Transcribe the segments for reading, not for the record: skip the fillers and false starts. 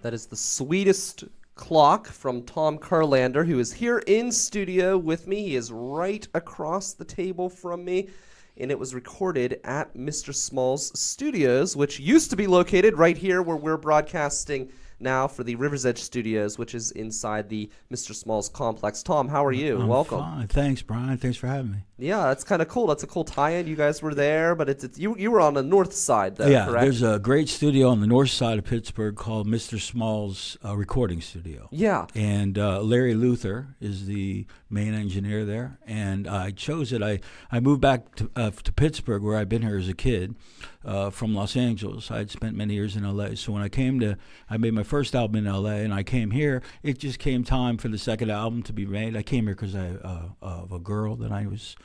That is the sweetest clock from Tom Kurlander, who is here in studio with me. He is right across the table from me, and it was recorded at Mr. Small's Studios, which used to be located right here where we're broadcasting now for the River's Edge Studios, which is inside the Mr. Small's complex. Tom, how are you? I'm Welcome. Fine. Thanks, Brian. Thanks for having me. Yeah, that's kind of cool. That's a cool tie-in. You guys were there, but you were on the north side, though, Yeah, correct? there's a great studio on the north side of Pittsburgh called Mr. Small's Recording Studio. Yeah. And Larry Luther is the main engineer there. And I chose it. I moved back to Pittsburgh, where I'd been here as a kid, from Los Angeles. I'd spent many years in L.A. So when I made my first album in L.A., and I came here, it just came time for the second album to be made. I came here because of a girl that I was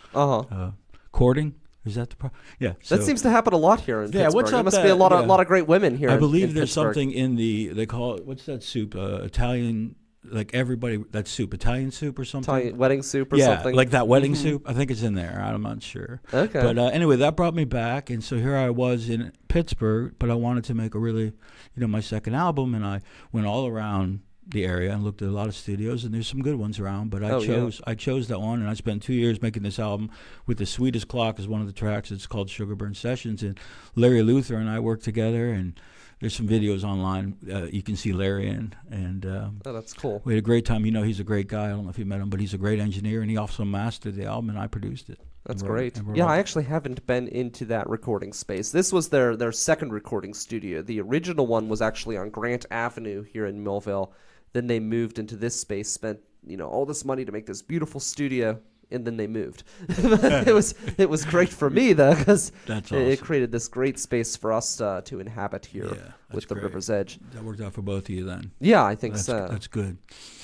courting. Is that the problem? Yeah. That seems to happen a lot here in Pittsburgh. What's up? There must be a lot of great women here. I believe in there's Pittsburgh. something in they call it, what's that soup? Italian, like everybody, that soup, Italian soup or something? Italian wedding soup or yeah, something? like that wedding soup. I think it's in there. I'm not sure. Okay. But anyway, that brought me back, and so here I was in Pittsburgh, but I wanted to make a really, my second album, and I went all around the area and looked at a lot of studios, and there's some good ones around, but I chose that one, and I spent 2 years making this album with The Sweetest Clock as one of the tracks. It's called Sugar Burn Sessions, and Larry Luther and I worked together, and there's some videos online you can see Larry in, and oh, that's cool. We had a great time. He's a great guy. I don't know if you met him, but he's a great engineer, and he also mastered the album, and I produced it. That's great. Yeah, I actually haven't been into that recording space. This was their second recording studio. The original one was actually on Grant Avenue here in Millvale. Then they moved into this space, spent all this money to make this beautiful studio, and then they moved. It was great for me though, because it created this great space for us to inhabit here with the River's Edge. That worked out for both of you then. Yeah, I think so. That's good.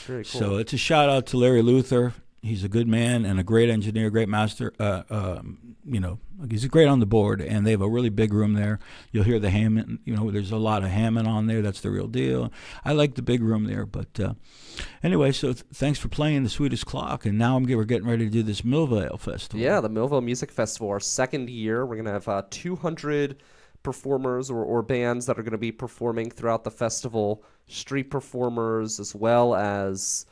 Very cool. So it's a shout out to Larry Luther. He's a good man and a great engineer, great master. He's great on the board, and they have a really big room there. You'll hear the Hammond. There's a lot of Hammond on there. That's the real deal. I like the big room there. But anyway, so thanks for playing The Sweetest Clock, and now we're getting ready to do this Millvale Festival. Yeah, the Millvale Music Festival, our second year. We're gonna have 200 performers or bands that are going to be performing throughout the festival. Street performers, as well as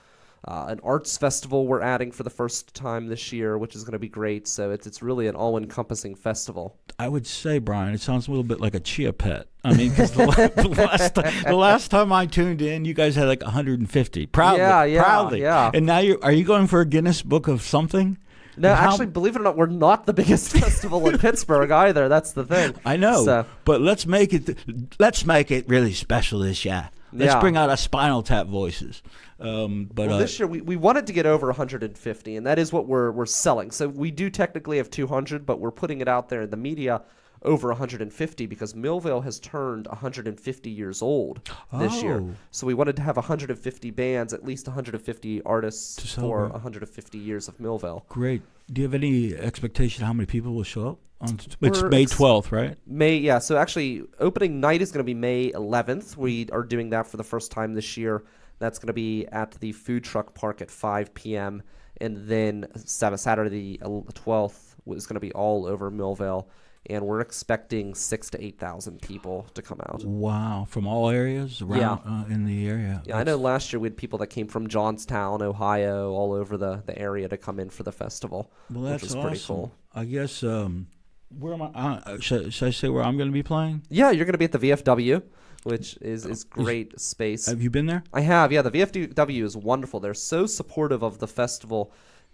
an arts festival we're adding for the first time this year, which is going to be great. So it's really an all-encompassing festival. I would say, Brian, it sounds a little bit like a chia pet. I mean, because the last time I tuned in, you guys had like 150. Proudly. Yeah. And now are you going for a Guinness Book of something? No, actually, believe it or not, we're not the biggest festival in Pittsburgh either. That's the thing. I know, but let's make it really special this year. Let's bring out our Spinal Tap voices. This year we wanted to get over 150, and that is what we're selling. So we do technically have 200, but we're putting it out there in the media over 150 because Millvale has turned 150 years old this year. So we wanted to have 150 bands, at least 150 artists for 150 years of Millvale. Great. Do you have any expectation how many people will show up? It's May 12th, right? So actually, opening night is going to be May 11th. We are doing that for the first time this year. That's going to be at the Food Truck Park at 5 p.m. And then Saturday the 12th is going to be all over Millvale. And we're expecting 6,000 to 8,000 people to come out. Wow. From all areas around in the area. Yeah, I know last year we had people that came from Johnstown, Ohio, all over the area to come in for the festival. Well, that's which is awesome. Pretty cool. I guess, where am I? Should I say where I'm going to be playing? Yeah, you're going to be at the VFW, which is great space. Have you been there? I have, yeah. The VFW is wonderful. They're so supportive of the festival.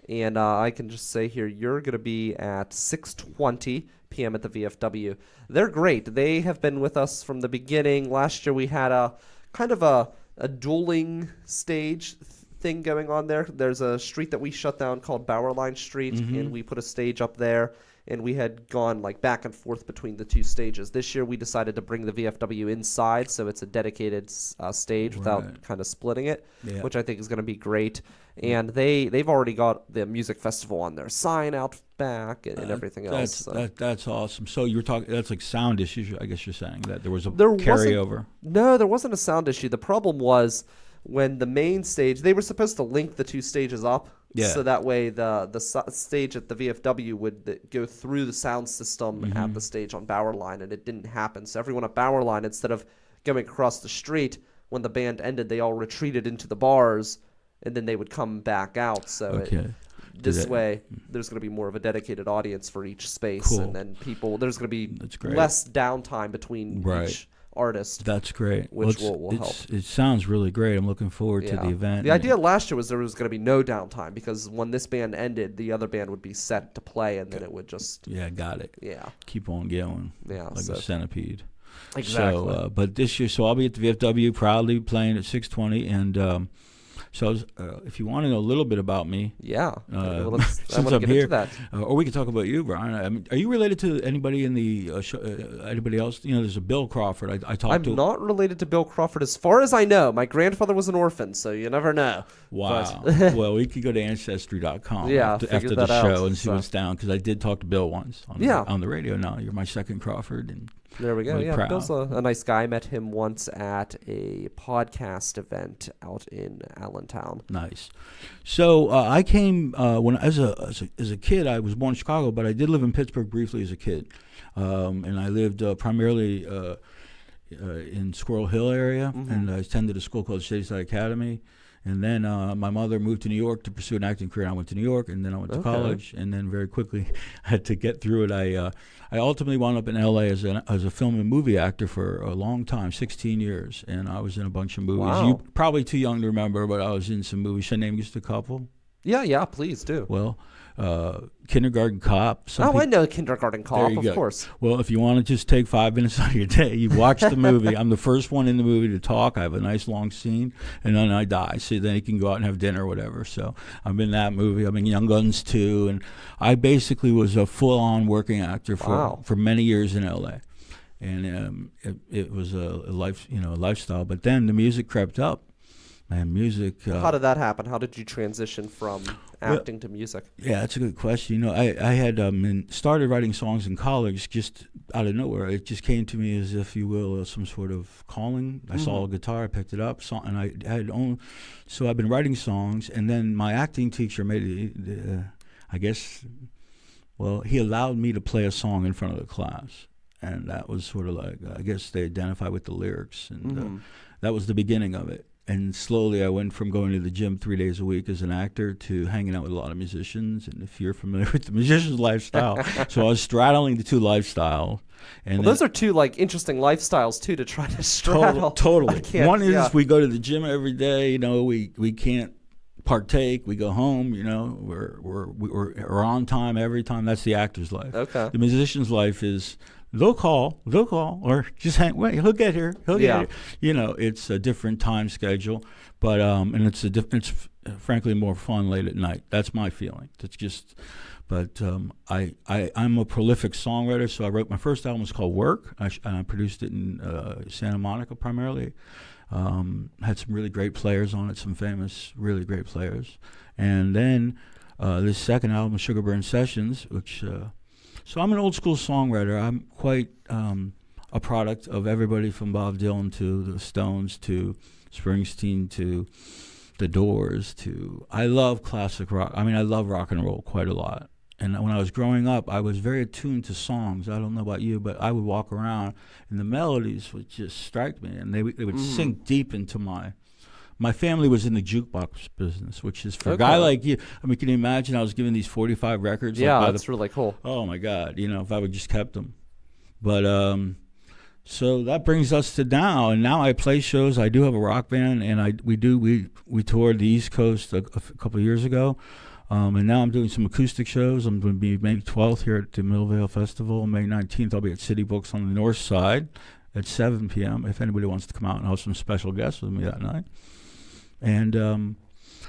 And I can just say here, you're going to be at 6:20 p.m. at the VFW. They're great. They have been with us from the beginning. Last year we had a kind of a dueling stage thing going on there. There's a street that we shut down called Bowerline Street, and we put a stage up there. And we had gone like back and forth between the two stages. This year we decided to bring the VFW inside, so it's a dedicated stage without kind of splitting it, which I think is going to be great. And they've already got the music festival on their sign out back and everything else. That's awesome. So you were talking, that's like sound issues, I guess you're saying, that there was a carryover. No, there wasn't a sound issue. The problem was when the main stage, they were supposed to link the two stages up. Yeah. So that way the stage at the VFW would go through the sound system at the stage on Bowerline, and it didn't happen. So everyone at Bowerline, instead of going across the street, when the band ended, they all retreated into the bars, and then they would come back out. So this way, there's going to be more of a dedicated audience for each space, and then there's going to be less downtime between each artist. That's great. Which will help. It sounds really great. I'm looking forward to the event. The idea last year was there was going to be no downtime, because when this band ended, the other band would be set to play, and then it would just... Yeah, got it. Yeah. Keep on going. Yeah. Like a centipede. Exactly. So, but this year, so I'll be at the VFW proudly playing at 620, and... So, if you want to know a little bit about me, since I'm here, or we can talk about you, Brian. I mean, are you related to anybody in the anybody else? You know, there's a Bill Crawford. I talked to. I'm not related to Bill Crawford, as far as I know. My grandfather was an orphan, so you never know. Wow. Well, we could go to Ancestry.com after the show and see what's down, because I did talk to Bill once on the radio. Now you're my second Crawford, and there we go. Really proud. Bill's a nice guy. I met him once at a podcast event out in Allentown. Nice. So I came when as a kid. I was born in Chicago, but I did live in Pittsburgh briefly as a kid, and I lived primarily in Squirrel Hill area, and I attended a school called Shadyside Academy. And then my mother moved to New York to pursue an acting career. I went to New York, and then I went to college, and then very quickly I had to get through it. I ultimately wound up in L.A. as a film and movie actor for a long time, 16 years, and I was in a bunch of movies. Wow. You probably too young to remember, but I was in some movies. Should I name just a couple? Yeah, please do. Well, Kindergarten Cop. I know Kindergarten Cop, of course. Well, if you want to just take 5 minutes out of your day, you watch the movie. I'm the first one in the movie to talk. I have a nice long scene, and then I die. So then you can go out and have dinner or whatever. So I'm in that movie. I'm in Young Guns 2, and I basically was a full-on working actor for many years in L.A. And it was a lifestyle. But then the music crept up. And music. How did that happen? How did you transition from acting to music? Yeah, that's a good question. You know, I had started writing songs in college just out of nowhere. It just came to me as, if you will, some sort of calling. I saw a guitar, I picked it up, and so I've been writing songs. And then my acting teacher he allowed me to play a song in front of the class, and that was sort of like, I guess they identify with the lyrics, and that was the beginning of it. And slowly I went from going to the gym 3 days a week as an actor to hanging out with a lot of musicians. And if you're familiar with the musician's lifestyle, so I was straddling the two lifestyles. And those are two interesting lifestyles too to try to straddle. Totally. One is we go to the gym every day. You know, we can't partake. We go home. You know, we're on time every time. That's the actor's life. Okay. The musician's life is, they'll call, or just hang. Wait, he'll get here. Get here. You know, it's a different time schedule, but and it's frankly more fun late at night. That's my feeling. That's just, but I'm a prolific songwriter. So I wrote my first album was called Work. I produced it in Santa Monica primarily. Had some really great players on it, some famous, really great players, and then this second album, Sugarburn Sessions, which. So I'm an old school songwriter. I'm quite a product of everybody from Bob Dylan to the Stones to Springsteen to the Doors to, I love classic rock. I mean, I love rock and roll quite a lot. And when I was growing up, I was very attuned to songs. I don't know about you, but I would walk around and the melodies would just strike me, and they would sink deep into my family was in the jukebox business, which is for a guy like you. I mean, can you imagine? I was given these 45 records. Yeah, that's really cool. Oh my God! You know, if I would just kept them. But so that brings us to now, and now I play shows. I do have a rock band, and we toured the East Coast a couple of years ago, and now I'm doing some acoustic shows. I'm going to be May 12th here at the Millvale Festival. May 19th, I'll be at City Books on the North Side at 7 p.m. If anybody wants to come out and have some special guests with me that night. And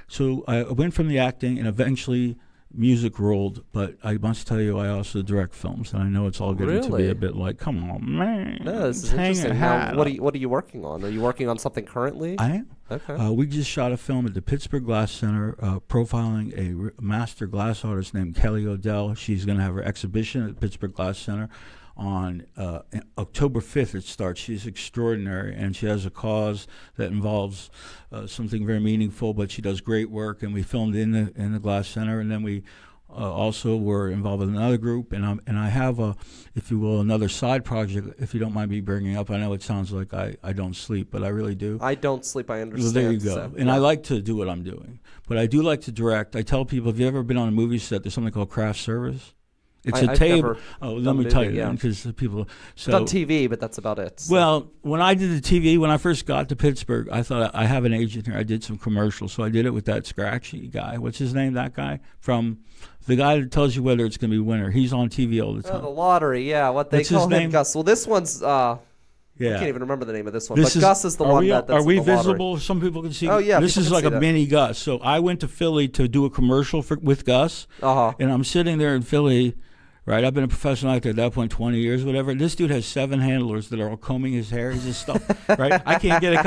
so I went from the acting, and eventually music rolled. But I must tell you, I also direct films, and I know it's all getting to be a bit like, come on, man. No, this is interesting. What are you working on? Are you working on something currently? I am. Okay. We just shot a film at the Pittsburgh Glass Center profiling a master glass artist named Kelly Odell. She's going to have her exhibition at the Pittsburgh Glass Center. On October 5th it starts. She's extraordinary, and she has a cause that involves something very meaningful, but she does great work, and we filmed in the Glass Center, and then we also were involved with another group, and I have if you will, another side project. If you don't mind me bringing up, I know it sounds like I don't sleep, but I really do. I don't sleep. I understand. Well, there you go. And I like to do what I'm doing, but I do like to direct. I tell people, if you've ever been on a movie set, there's something called craft service. It's a table. Let me tell you, because people. So done TV, but that's about it. So. Well, when I did the TV, when I first got to Pittsburgh, I thought I have an agent here. I did some commercials, so I did it with that scratchy guy. What's his name? That guy from the guy that tells you whether it's going to be winter. He's on TV all the time. The lottery, yeah. What they call him, Gus. Well, this one's. I can't even remember the name of this one. But Gus is the one that's Are we in the visible? lottery. Some people can see. Oh, yeah. This is like a mini Gus. So I went to Philly to do a commercial with Gus. And I'm sitting there in Philly. Right, I've been a professional actor at that point 20 years, whatever. This dude has 7 handlers that are all combing his hair. He's just stuff. Right, I can't get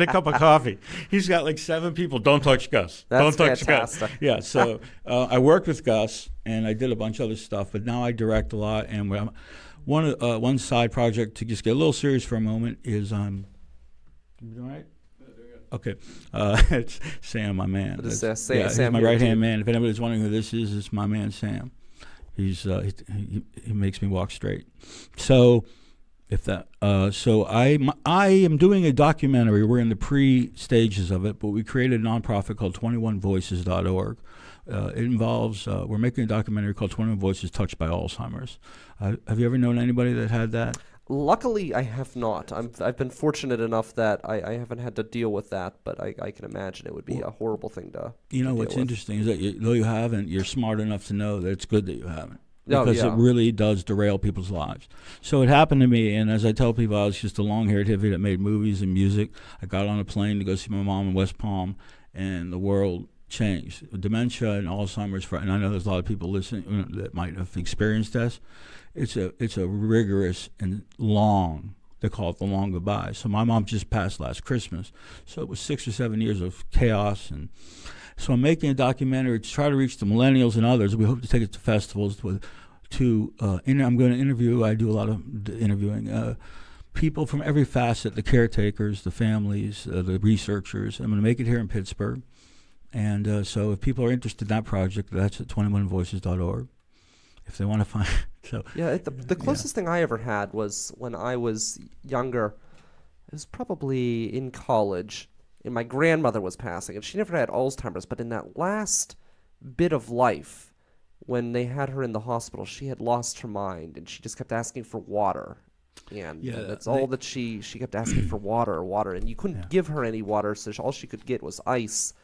a cup of coffee. He's got like 7 people. Don't touch Gus. That's don't touch fantastic. Gus. Yeah. So I worked with Gus, and I did a bunch of other stuff. But now I direct a lot. And one side project to just get a little serious for a moment is you all right? Okay, it's Sam, my man. Sam, he's my right-hand man. If anybody's wondering who this is, it's my man Sam. He makes me walk straight. So I am doing a documentary. We're in the pre-stages of it, but we created a nonprofit called 21voices.org. It involves we're making a documentary called 21 Voices Touched by Alzheimer's. Have you ever known anybody that had that? Luckily, I have not. I've been fortunate enough that I haven't had to deal with that, but I can imagine it would be a horrible thing to. What's interesting is that though you haven't, you're smart enough to know that it's good that you haven't, because it really does derail people's lives. So it happened to me, and as I tell people, I was just a long-haired hippie that made movies and music. I got on a plane to go see my mom in West Palm, and the world changed. Dementia and Alzheimer's, and I know there's a lot of people listening that might have experienced this. It's a rigorous and long, they call it the long goodbye. So my mom just passed last Christmas. So it was 6 or 7 years of chaos. And so I'm making a documentary to try to reach the millennials and others. We hope to take it to festivals. I'm going to interview, I do a lot of interviewing, people from every facet, the caretakers, the families, the researchers. I'm going to make it here in Pittsburgh. And so if people are interested in that project, that's at 21voices.org. If they want to find the closest thing I ever had was when I was younger. It was probably in college, and my grandmother was passing, and she never had Alzheimer's, but in that last bit of life, when they had her in the hospital, she had lost her mind, and she just kept asking for water. And that's all that she kept asking for water, and you couldn't give her any water, so all she could get was ice.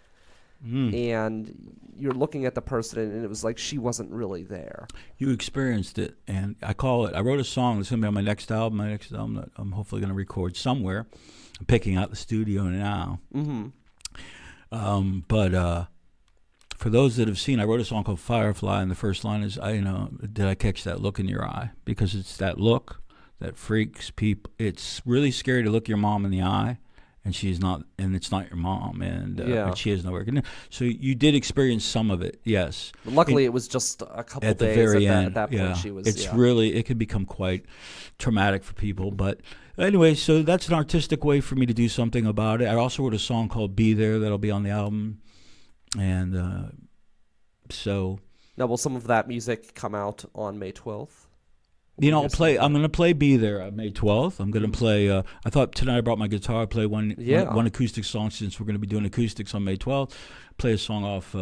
And you're looking at the person, and it was like she wasn't really there. You experienced it, and I wrote a song that's going to be on my next album that I'm hopefully going to record somewhere. I'm picking out the studio now. But for those that have seen, I wrote a song called Firefly, and the first line is, did I catch that look in your eye? Because it's that look that freaks people. It's really scary to look your mom in the eye. And she's not, and it's not your mom, and she has nowhere. So you did experience some of it, yes. But luckily, it was just a couple at days. The very end, at that point, she was. It's really, it can become quite traumatic for people. But anyway, so that's an artistic way for me to do something about it. I also wrote a song called "Be There" that'll be on the album, and so. Now, will some of that music come out on May 12th? I'm going to play "Be There" on May 12th. I'm going to play. I thought tonight I brought my guitar. I play one acoustic song, since we're going to be doing acoustics on May 12th. Play a song off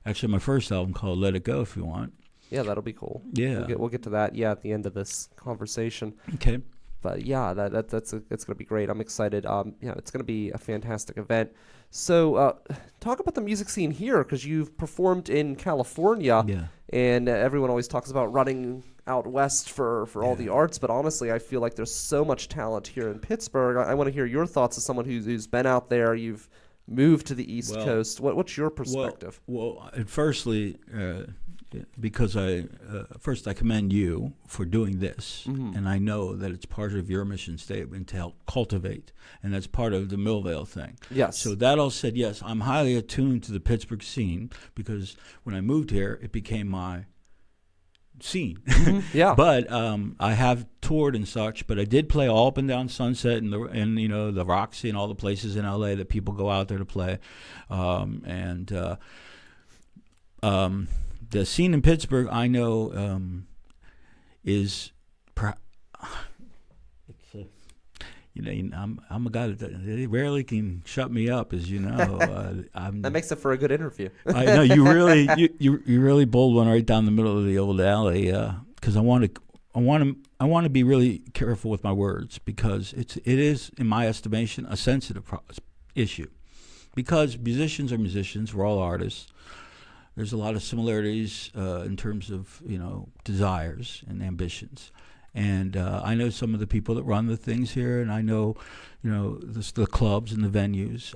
actually my first album called "Let It Go" if you want. Yeah, that'll be cool. Yeah, we'll get to that. Yeah, at the end of this conversation. Okay. But yeah, it's going to be great. I'm excited. It's going to be a fantastic event. So talk about the music scene here, because you've performed in California. Yeah. And everyone always talks about running out west for all the arts, but honestly, I feel like there's so much talent here in Pittsburgh. I want to hear your thoughts as someone who's been out there. You've moved to the East Coast. What's your perspective? Well, firstly, because I commend you for doing this, and I know that it's part of your mission statement to help cultivate, and that's part of the Millvale thing. Yes. So that all said, yes, I'm highly attuned to the Pittsburgh scene, because when I moved here, it became my scene. Yeah. But I have toured and such, but I did play all up and down Sunset and the Roxy and all the places in LA that the scene in Pittsburgh, I know, is, I'm a guy that they rarely can shut me up, as you know. That makes it for a good interview. I know you really you really bowled one right down the middle of the old alley, because I want to be really careful with my words, because it is, in my estimation, a sensitive issue, because musicians are musicians. We're all artists. There's a lot of similarities in terms of desires and ambitions. And I know some of the people that run the things here, and I know, the clubs and the venues.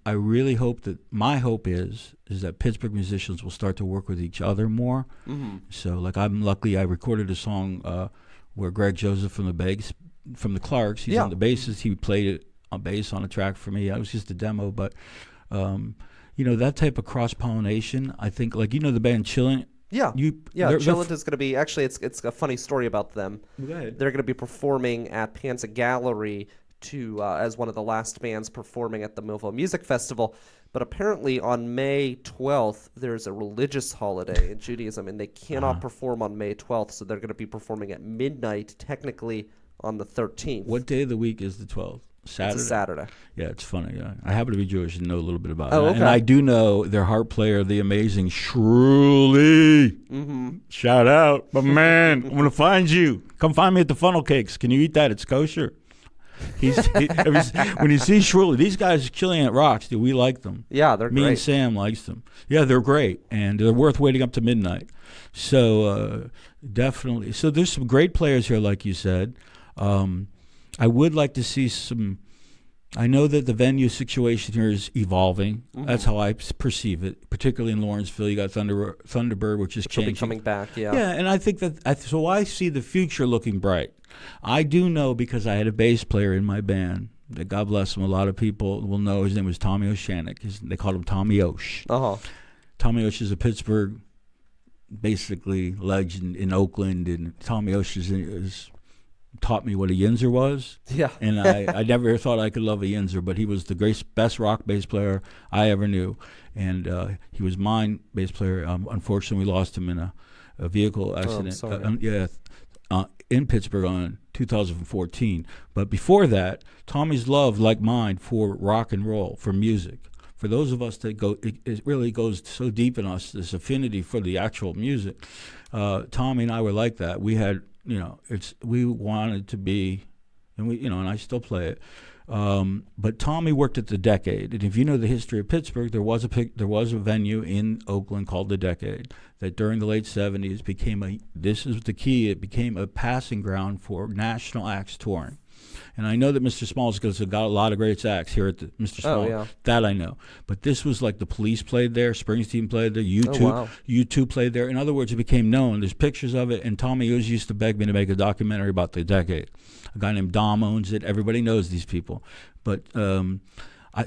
I really hope that my hope is that Pittsburgh musicians will start to work with each other more. Mm-hmm. So, like, I'm lucky I recorded a song where Greg Joseph from the Clarks, he's on the bassist. He played it on bass on a track for me. I was just a demo, but that type of cross pollination. I think, like, the band Chillin'. Chillin' is going to be, actually, it's a funny story about them. Go ahead. They're going to be performing at Panza Gallery as one of the last bands performing at the Millvale Music Festival. But apparently on May 12th, there's a religious holiday in Judaism, and they cannot perform on May 12th, so they're going to be performing at midnight, technically on the 13th. What day of the week is the 12th? Saturday? It's a Saturday. Yeah, it's funny. I happen to be Jewish and know a little bit about it. Okay. And I do know their harp player, the amazing Shruly. Mm-hmm. Shout out, my man. I'm going to find you. Come find me at the Funnel Cakes. Can you eat that? It's kosher. When you see Shruly, these guys Chilling at rocks, dude, we like them. Yeah, they're great. Me and Sam likes them. Yeah, they're great, and they're worth waiting up to midnight. So definitely. So there's some great players here, like you said. I would like to see some. I know that the venue situation here is evolving. Mm-hmm. That's how I perceive it, particularly in Lawrenceville. You got Thunderbird, which is changing. Will be coming back, yeah. Yeah, and I think that so I see the future looking bright. I do know, because I had a bass player in my band that, God bless him, a lot of people will know. His name was Tommy Oshanek. They called him Tommy Osh. Uh-huh. Tommy Osh is a Pittsburgh, basically, legend in Oakland, and Tommy Osh is taught me what a Yinzer was. Yeah. And I never thought I could love a Yinzer, but he was the best rock bass player I ever knew. And he was my bass player. Unfortunately, we lost him in a vehicle accident. Oh, I'm sorry. In Pittsburgh on 2014. But before that, Tommy's love, like mine, for rock and roll, for music. For those of us that it really goes so deep in us, this affinity for the actual music. Tommy and I were like that. We had, we wanted to be, and and I still play it. But Tommy worked at the Decade, and if you know the history of Pittsburgh, there was a venue in Oakland called the Decade that during the late 70s this is the key, it became a passing ground for national acts touring. And I know that Mr. Smalls got a lot of great acts here at the Mr. Smalls. Oh, yeah. That I know. But this was like the Police played there, Springsteen played there, U2 played there. In other words, it became known. There's pictures of it, and Tommy always used to beg me to make a documentary about the Decade. A guy named Dom owns it. Everybody knows these people. But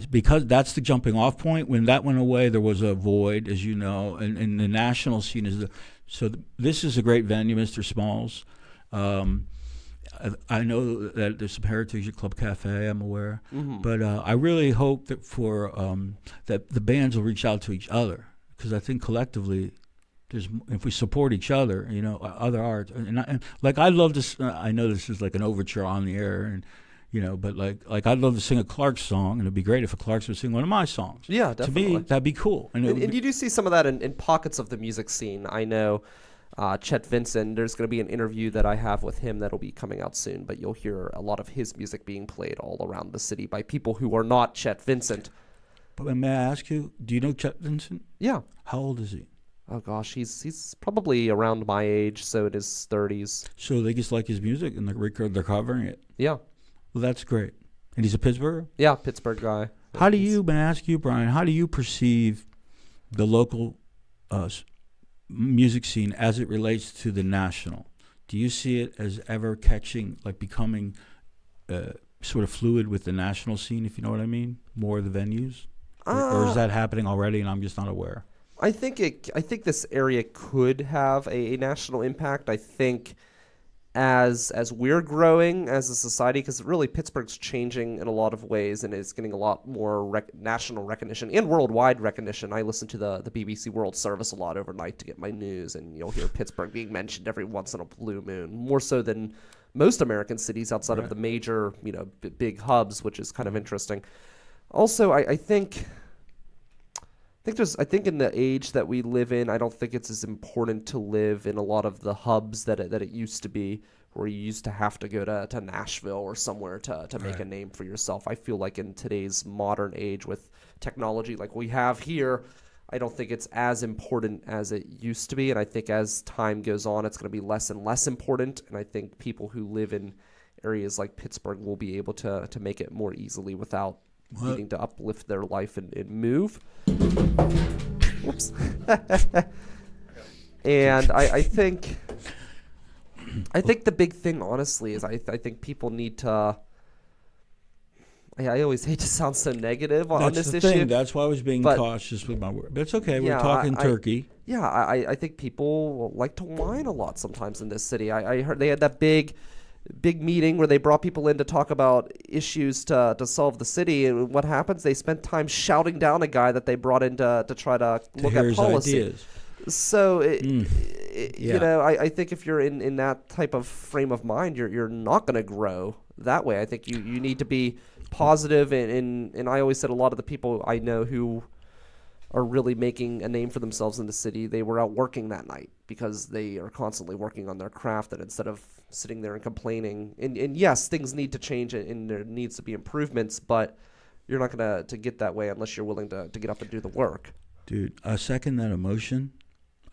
because that's the jumping off point. When that went away, there was a void, as you know, and the national scene is this is a great venue, Mr. Smalls. I know that there's some Heritage Club Cafe, I'm aware, but I really hope that that the bands will reach out to each other, because I think collectively, if we support each other, other art, and I'd love to. I know this is like an overture on the air, and but like I'd love to sing a Clarks song, and it'd be great if a Clarks would sing one of my songs. Yeah, definitely. To me, that'd be cool. And you do see some of that in pockets of the music scene. I know. Chet Vincent, there's going to be an interview that I have with him that'll be coming out soon, but you'll hear a lot of his music being played all around the city by people who are not Chet Vincent. But may I ask you, do you know Chet Vincent? Yeah. How old is he? Oh gosh, he's probably around my age, so in his 30s. So they just like his music and they're covering it? Yeah. Well, that's great. And he's a Pittsburgher? Yeah, Pittsburgh guy. How do you, may I ask you, Brian, how do you perceive the local music scene as it relates to the national? Do you see it as ever becoming sort of fluid with the national scene, if you know what I mean? More of the venues? Or is that happening already and I'm just not aware? I think this area could have a national impact. I think as we're growing as a society, because really Pittsburgh's changing in a lot of ways and it's getting a lot more national recognition and worldwide recognition. I listen to the BBC World Service a lot overnight to get my news, and you'll hear Pittsburgh being mentioned every once in a blue moon, more so than most American cities outside of the major, big hubs, which is kind of interesting. Also, I think in the age that we live in, I don't think it's as important to live in a lot of the hubs that it used to be, where you used to have to go to Nashville or somewhere to make a name for yourself. I feel like in today's modern age with technology like we have here, I don't think it's as important as it used to be. And I think as time goes on, it's going to be less and less important. And I think people who live in areas like Pittsburgh will be able to make it more easily without needing to uplift their life and move. Whoops. And I think the big thing, honestly, is I think people need to. I always hate to sound so negative on this issue. Thing. That's why I was being cautious with my word. But it's okay. We're talking turkey. I think people like to whine a lot sometimes in this city. I heard they had that big meeting where they brought people in to talk about issues to solve the city, and what happens? They spent time shouting down a guy that they brought in to try to look at policy. Ideas. So I think if you're in that type of frame of mind, you're not going to grow that way. I think you need to be positive, and I always said a lot of the people I know who are really making a name for themselves in the city, they were out working that night because they are constantly working on their craft, and instead of sitting there and complaining, and yes, things need to change and there needs to be improvements, but you're not going to get that way unless you're willing to get up and do the work. Dude, I second that emotion.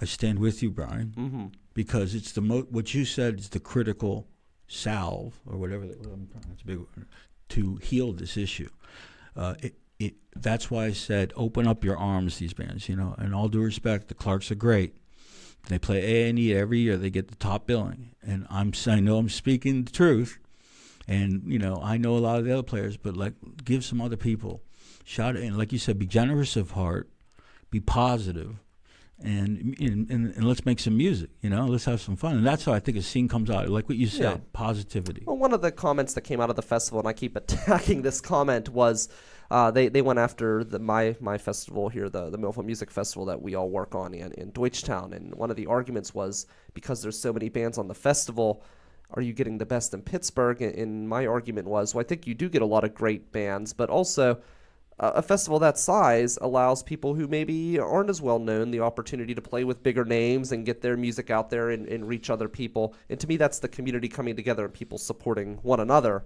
I stand with you, Brian, because it's what you said is the critical salve, or whatever that's a big word, to heal this issue. That's why I said open up your arms, these bands. In all due respect, the Clarks are great. They play A&E every year. They get the top billing, and I know I'm speaking the truth, and I know a lot of the other players, but give some other people shout, and like you said, be generous of heart, be positive. And let's make some music, let's have some fun. And that's how I think a scene comes out, like what you said, positivity. Well, one of the comments that came out of the festival, and I keep attacking this comment, was they went after my festival here, the Millvale Music Festival that we all work on in Deutschtown. And one of the arguments was, because there's so many bands on the festival, are you getting the best in Pittsburgh? And my argument was, well, I think you do get a lot of great bands, but also a festival that size allows people who maybe aren't as well known the opportunity to play with bigger names and get their music out there and reach other people. And to me, that's the community coming together and people supporting one another.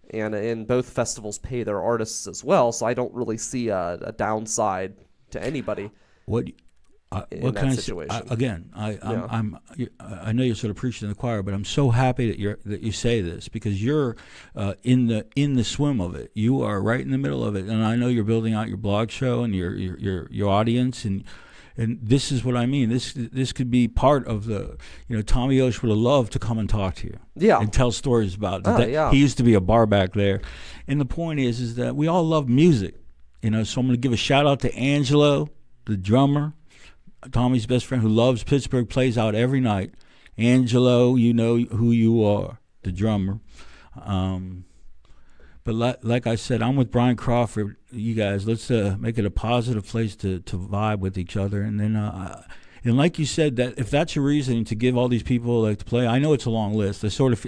And both festivals pay their artists as well, so I don't really see a downside to anybody. What kind of situation? I know you're sort of preaching in the choir, but I'm so happy that you say this, because you're in the swim of it. You are right in the middle of it, and I know you're building out your blog show and your audience, and this is what I mean. This could be part of the Tommy Osh would have loved to come and talk to you, and tell stories about it. He used to be a bar back there, and the point is that we all love music, so I'm going to give a shout out to Angelo, the drummer. Tommy's best friend, who loves Pittsburgh, plays out every night. Angelo, you know who you are, the drummer. But like I said, I'm with Brian Crawford. You guys, let's make it a positive place to vibe with each other. And then, and like you said, that if that's your reason to give all these people to play, I know it's a long list. It sort of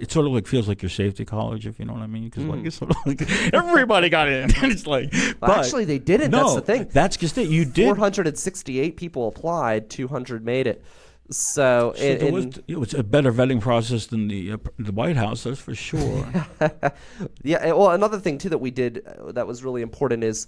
feels like your safety college, if you know what I mean. Because it's sort of like everybody got in. It's like, well, actually, they didn't. No, that's the thing. That's just it. You did. 468 people applied. 200 made it. So it was a better vetting process than the White House, that's for sure. Yeah. Well, another thing too that we did that was really important is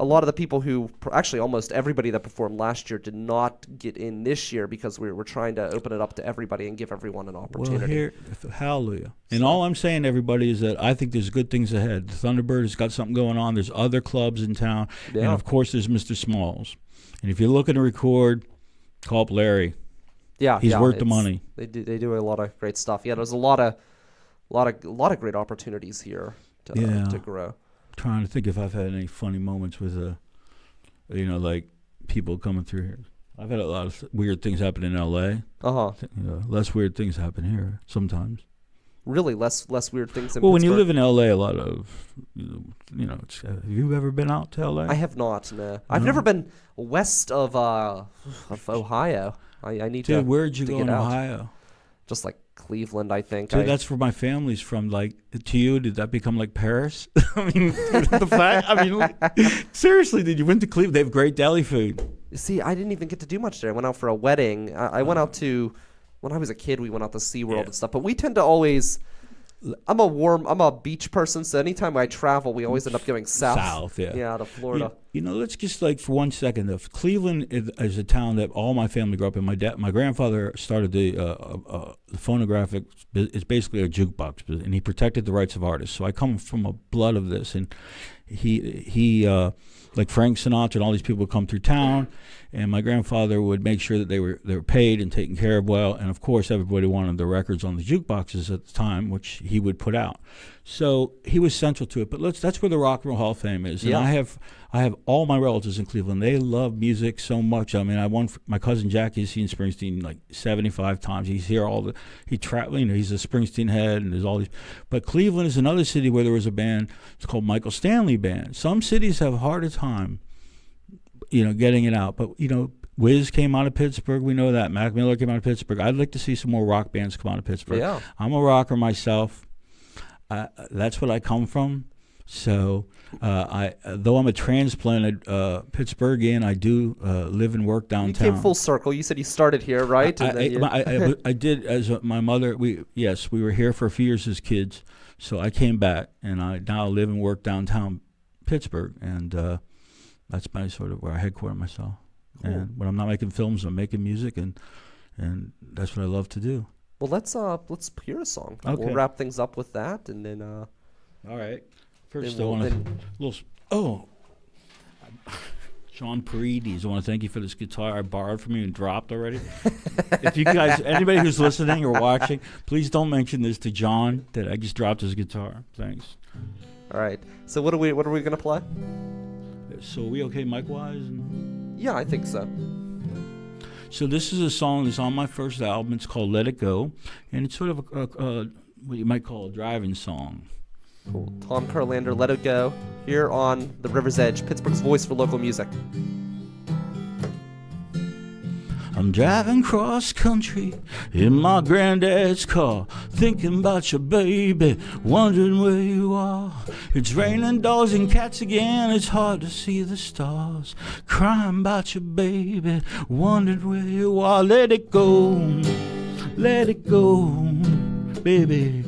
a lot of the people who, actually almost everybody that performed last year, did not get in this year because we were trying to open it up to everybody and give everyone an opportunity. Well, hallelujah. And all I'm saying, everybody, is that I think there's good things ahead. The Thunderbird has got something going on. There's other clubs in town. Yeah. And, of course, there's Mr. Smalls. And if you're looking to record, call up Larry. Yeah, he's worth the money. They do a lot of great stuff. Yeah, there's a lot of great opportunities here to grow. I'm trying to think if I've had any funny moments with like people coming through here. I've had a lot of weird things happen in L.A. Less weird things happen here sometimes. Really, less weird things in Well, Pittsburgh? when you live in L.A., a lot of, have you ever been out to L.A.? I have not, no. I've never been west of Ohio. I need to. Dude, where'd you to go get in out. Ohio? Just like Cleveland, I think. Dude, that's where my family's from. Like, to you, did that become like Paris? I mean, the fact. I mean, seriously, dude, you went to Cleveland. They have great deli food. See, I didn't even get to do much there. I went out for a wedding. I went out to, when I was a kid, we went out to SeaWorld and stuff. But we tend to always, I'm a beach person, so anytime I travel, we always end up going south. South, yeah. Yeah, to Florida. Let's just like for 1 second. If Cleveland is a town that all my family grew up in. My grandfather started the phonographic. It's basically a jukebox, and he protected the rights of artists. So I come from a blood of this, and he like Frank Sinatra and all these people would come through town, and my grandfather would make sure that they were paid and taken care of well. And of course, everybody wanted the records on the jukeboxes at the time, which he would put out. So he was central to it. But that's where the Rock and Roll Hall of Fame is. And I have all my relatives in Cleveland. They love music so much. I mean, my cousin Jackie has seen Springsteen like 75 times. He's here he's a Springsteen head, and there's all these. But Cleveland is another city where there was a band. It's called Michael Stanley Band. Some cities have a harder time, getting it out. But Wiz came out of Pittsburgh. We know that. Mac Miller came out of Pittsburgh. I'd like to see some more rock bands come out of Pittsburgh. Yeah. I'm a rocker myself. That's what I come from. So, though I'm a transplanted Pittsburghian, I do live and work downtown. You came full circle. You said you started here, right? I did. As my mother, we were here for a few years as kids. So I came back, and I now live and work downtown Pittsburgh, and that's my sort of where I headquarter myself. Cool. And when I'm not making films, I'm making music, and that's what I love to do. Well, let's hear a song. Okay. We'll wrap things up with that, and then. All right. First, I want to Sean Paredes. I want to thank you for this guitar I borrowed from you and dropped already. If you guys, anybody who's listening or watching, please don't mention this to John that I just dropped his guitar. Thanks. All right. So what are we gonna play? So are we okay mic-wise? Yeah, I think so. So this is a song that's on my first album. It's called Let It Go, and it's sort of a what you might call a driving song. Cool. Tom Kurlander, Let It Go, here on The River's Edge, Pittsburgh's voice for local music. I'm driving cross country in my granddad's car, thinking about your baby, wondering where you are. It's raining dogs and cats again, it's hard to see the stars. Crying about your baby, wondering where you are. Let it go, baby.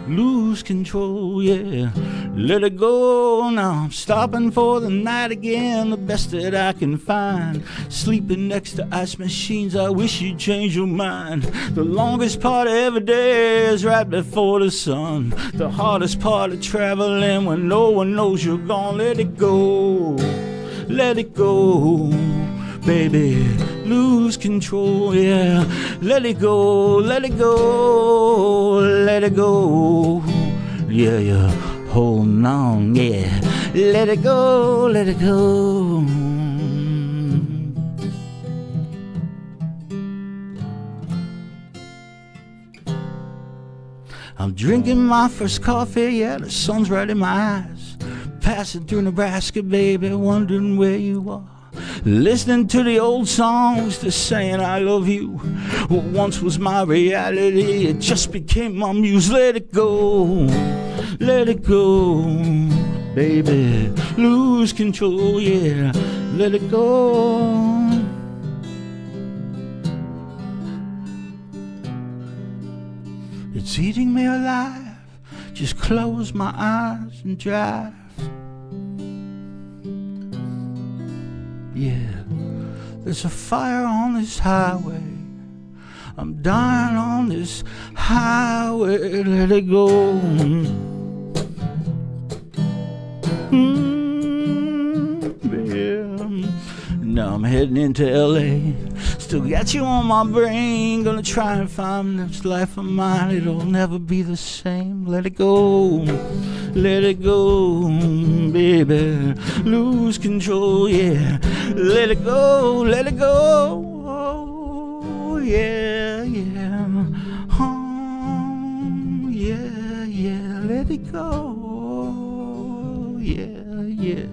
Lose control, yeah. Let it go now. I'm stopping for the night again, the best that I can find. Sleeping next to ice machines, I wish you'd change your mind. The longest part of every day is right before the sun. The hardest part of traveling when no one knows you're gone. Let it go, baby. Lose control, yeah. Let it go, yeah. Hold on, yeah. Let it go. I'm drinking my first coffee, yeah, the sun's right in my eyes. Passing through Nebraska, baby, wondering where you are. Listening to the old songs, just saying I love you. What once was my reality, it just became my muse. Let it go, baby. Lose control, yeah. Let it go. It's eating me alive. Just close my eyes and drive. Yeah, there's a fire on this highway. I'm dying on this highway. Let it go. Yeah. Now I'm heading into L.A. Still got you on my brain. Gonna try and find this life of mine. It'll never be the same. Let it go, baby. Lose control, yeah. Let it go. yeah, yeah. Oh, yeah, yeah. Let it go. Yeah, yeah.